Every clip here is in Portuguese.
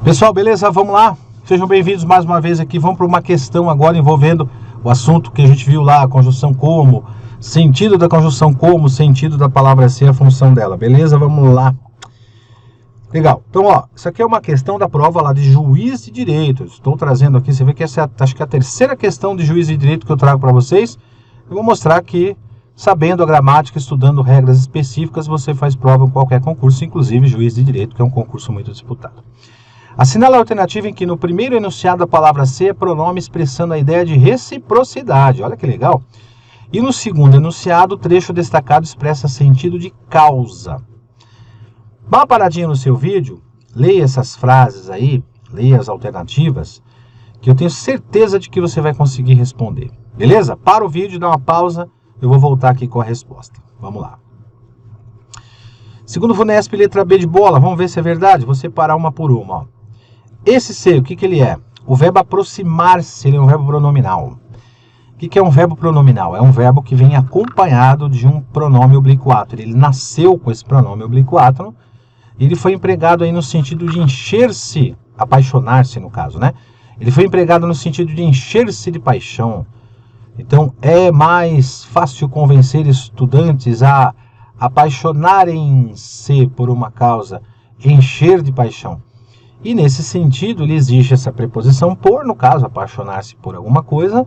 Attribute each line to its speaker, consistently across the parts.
Speaker 1: Pessoal, beleza? Vamos lá? Sejam bem-vindos mais uma vez aqui. Vamos para uma questão agora envolvendo o assunto que a gente viu lá, a conjunção como, sentido da conjunção como, sentido da palavra ser, a função dela. Beleza? Vamos lá. Legal. Então, ó, isso aqui é uma questão da prova lá de juiz de direito. Estou trazendo aqui, você vê que essa acho que é a terceira questão de juiz de direito que eu trago para vocês. Eu vou mostrar que, sabendo a gramática, estudando regras específicas, você faz prova em qualquer concurso, inclusive juiz de direito, que é um concurso muito disputado. Assinala a alternativa em que no primeiro enunciado a palavra ser é pronome expressando a ideia de reciprocidade. Olha que legal. E no segundo enunciado, o trecho destacado expressa sentido de causa. Dá uma paradinha no seu vídeo, leia essas frases aí, leia as alternativas, que eu tenho certeza de que você vai conseguir responder. Beleza? Para o vídeo, dá uma pausa, eu vou voltar aqui com a resposta. Vamos lá. Segundo Funesp, letra B de bola, vamos ver se é verdade. Vou separar uma por uma. Ó. Esse ser, o que ele é? O verbo aproximar-se, ele é um verbo pronominal. O que é um verbo pronominal? É um verbo que vem acompanhado de um pronome obliquátono. Ele nasceu com esse pronome obliquátono e ele foi empregado aí no sentido de encher-se, apaixonar-se no caso, né? Ele foi empregado no sentido de encher-se de paixão. Então, é mais fácil convencer estudantes a apaixonarem-se por uma causa, encher de paixão. E nesse sentido, ele exige essa preposição por, no caso, apaixonar-se por alguma coisa.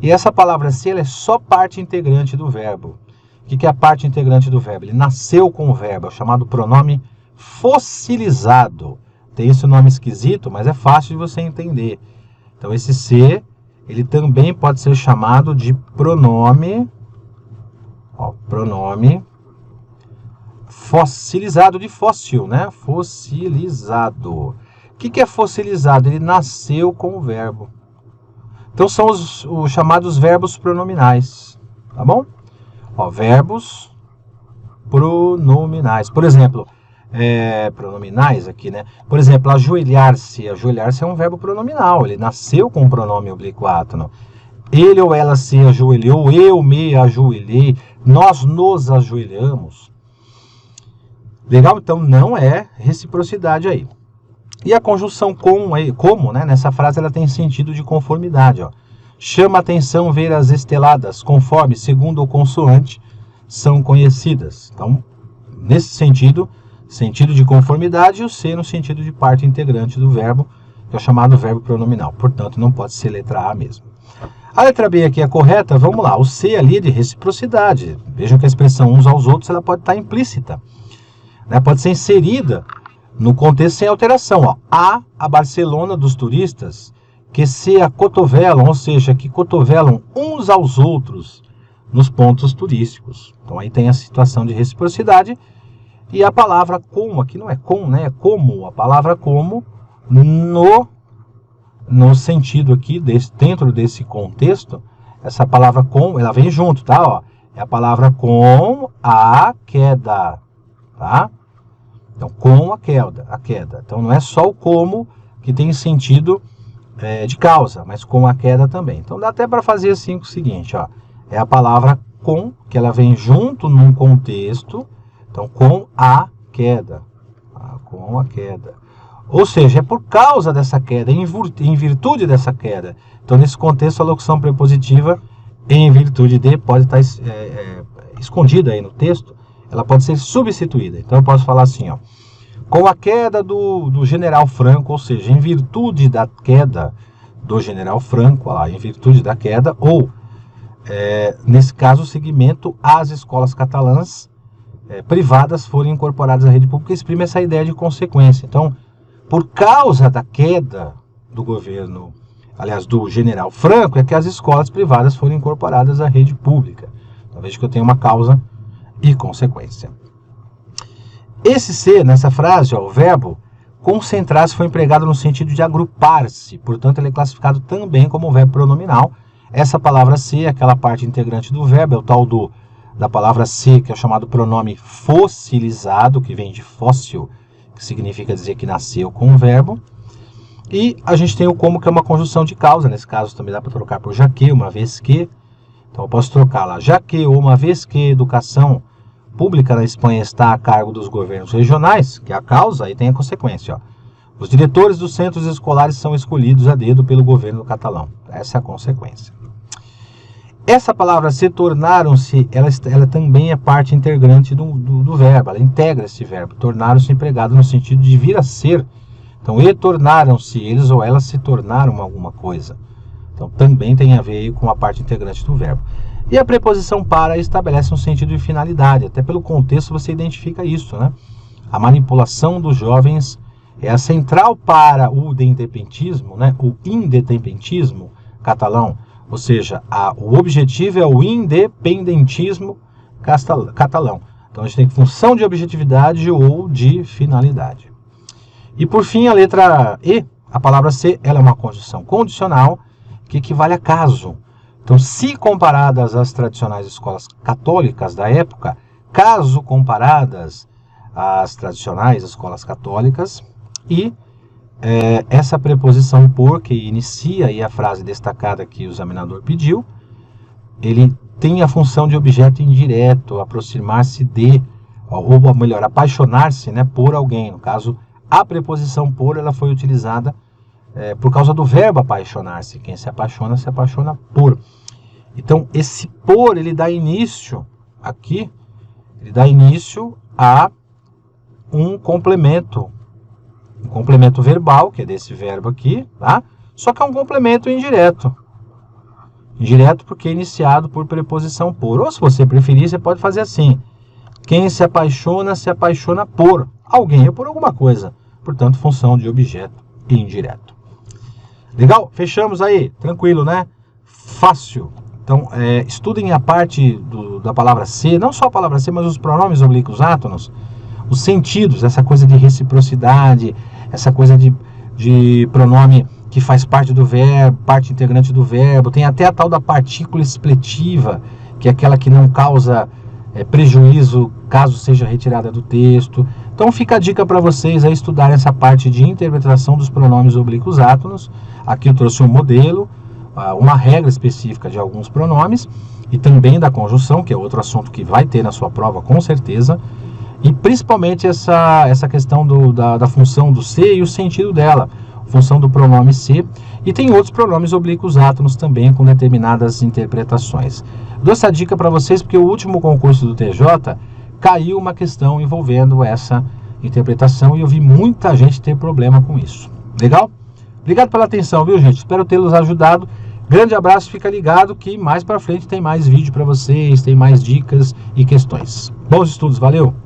Speaker 1: E essa palavra ser ela é só parte integrante do verbo. O que é a parte integrante do verbo? Ele nasceu com o verbo, é o chamado pronome fossilizado. Tem esse nome esquisito, mas é fácil de você entender. Então, esse ser, ele também pode ser chamado de pronome, pronome fossilizado, de fóssil, né? Fossilizado. O que é fossilizado? Ele nasceu com o verbo. Então, são os chamados verbos pronominais, tá bom? Ó, verbos pronominais. Por exemplo, pronominais aqui, né? Por exemplo, ajoelhar-se. Ajoelhar-se é um verbo pronominal. Ele nasceu com o pronome obliquátono. Ele ou ela se ajoelhou, eu me ajoelhei, nós nos ajoelhamos. Legal? Então, não é reciprocidade aí. E a conjunção como, né? Nessa frase ela tem sentido de conformidade. Ó. Chama atenção ver as esteladas, conforme, segundo ou consoante, são conhecidas. Então, nesse sentido de conformidade, e o ser no sentido de parte integrante do verbo, que é o chamado verbo pronominal. Portanto, não pode ser letra A mesmo. A letra B aqui é correta, vamos lá. O ser ali é de reciprocidade. Vejam que a expressão uns aos outros ela pode estar implícita. Né? Pode ser inserida no contexto sem alteração. Ó. A Barcelona dos turistas que se acotovelam, ou seja, que cotovelam uns aos outros nos pontos turísticos. Então aí tem a situação de reciprocidade. E a palavra como, aqui não é com, né? É como, a palavra como, no sentido aqui, dentro desse contexto, essa palavra com, ela vem junto, tá? Ó, é a palavra com a queda, tá? Então, com a queda. Então, não é só o como que tem sentido de causa, mas com a queda também. Então, dá até para fazer assim o seguinte, ó. É a palavra com, que ela vem junto num contexto. Então, com a queda. Tá? Com a queda. Ou seja, é por causa dessa queda, em virtude dessa queda. Então, nesse contexto, a locução prepositiva em virtude de pode estar escondida aí no texto. Ela pode ser substituída. Então, eu posso falar assim, ó. Com a queda do general Franco, ou seja, em virtude da queda do general Franco, ó lá, em virtude da queda, ou, nesse caso, o segmento às escolas catalãs privadas foram incorporadas à rede pública, exprime essa ideia de consequência. Então, por causa da queda do governo, aliás, do general Franco, é que as escolas privadas foram incorporadas à rede pública. Então, veja que eu tenho uma causa e consequência. Esse ser, nessa frase, ó, o verbo concentrar-se foi empregado no sentido de agrupar-se, portanto ele é classificado também como um verbo pronominal. Essa palavra ser, aquela parte integrante do verbo, é o tal da palavra ser, que é o chamado pronome fossilizado, que vem de fóssil, que significa dizer que nasceu com o verbo. E a gente tem o como, que é uma conjunção de causa, nesse caso também dá para trocar por já que, uma vez que. Então eu posso trocar lá, já que, ou uma vez que educação pública na Espanha está a cargo dos governos regionais, que é a causa, aí tem a consequência. Ó. Os diretores dos centros escolares são escolhidos a dedo pelo governo catalão. Essa é a consequência. Essa palavra se tornaram-se, ela também é parte integrante do verbo, ela integra esse verbo. Tornaram-se empregado no sentido de vir a ser. Então, e tornaram-se, eles ou elas se tornaram alguma coisa. Então, também tem a ver aí com a parte integrante do verbo. E a preposição para estabelece um sentido de finalidade. Até pelo contexto você identifica isso, né? A manipulação dos jovens é a central para o independentismo, né? O independentismo catalão. Ou seja, o objetivo é o independentismo catalão. Então a gente tem função de objetividade ou de finalidade. E por fim, a letra E, a palavra ser, ela é uma conjunção condicional que equivale a caso. Então, se comparadas às tradicionais escolas católicas da época, caso comparadas às tradicionais escolas católicas, e essa preposição por, que inicia aí a frase destacada que o examinador pediu, ele tem a função de objeto indireto, aproximar-se de, ou melhor, apaixonar-se, né, por alguém. No caso, a preposição por, ela foi utilizada por causa do verbo apaixonar-se. Quem se apaixona por. Então, esse por, ele dá início, aqui, ele dá início a um complemento verbal, que é desse verbo aqui, tá? Só que é um complemento indireto. Indireto porque é iniciado por preposição por. Ou se você preferir, você pode fazer assim. Quem se apaixona por alguém ou por alguma coisa. Portanto, função de objeto indireto. Legal? Fechamos aí. Tranquilo, né? Fácil. Então, estudem a parte da palavra ser, não só a palavra ser, mas os pronomes oblíquos átonos, os sentidos, essa coisa de reciprocidade, essa coisa de pronome que faz parte do verbo, parte integrante do verbo. Tem até a tal da partícula expletiva, que é aquela que não causa prejuízo caso seja retirada do texto. Então fica a dica para vocês aí estudarem essa parte de interpretação dos pronomes oblíquos átonos. Aqui eu trouxe um modelo, uma regra específica de alguns pronomes, e também da conjunção, que é outro assunto que vai ter na sua prova com certeza. E principalmente essa questão da função do ser e o sentido dela, função do pronome ser, e tem outros pronomes oblíquos átonos também com determinadas interpretações. Dou essa dica para vocês porque o último concurso do TJ caiu uma questão envolvendo essa interpretação e eu vi muita gente ter problema com isso. Legal? Obrigado pela atenção, viu, gente? Espero tê-los ajudado. Grande abraço, fica ligado que mais para frente tem mais vídeo para vocês, tem mais dicas e questões. Bons estudos, valeu!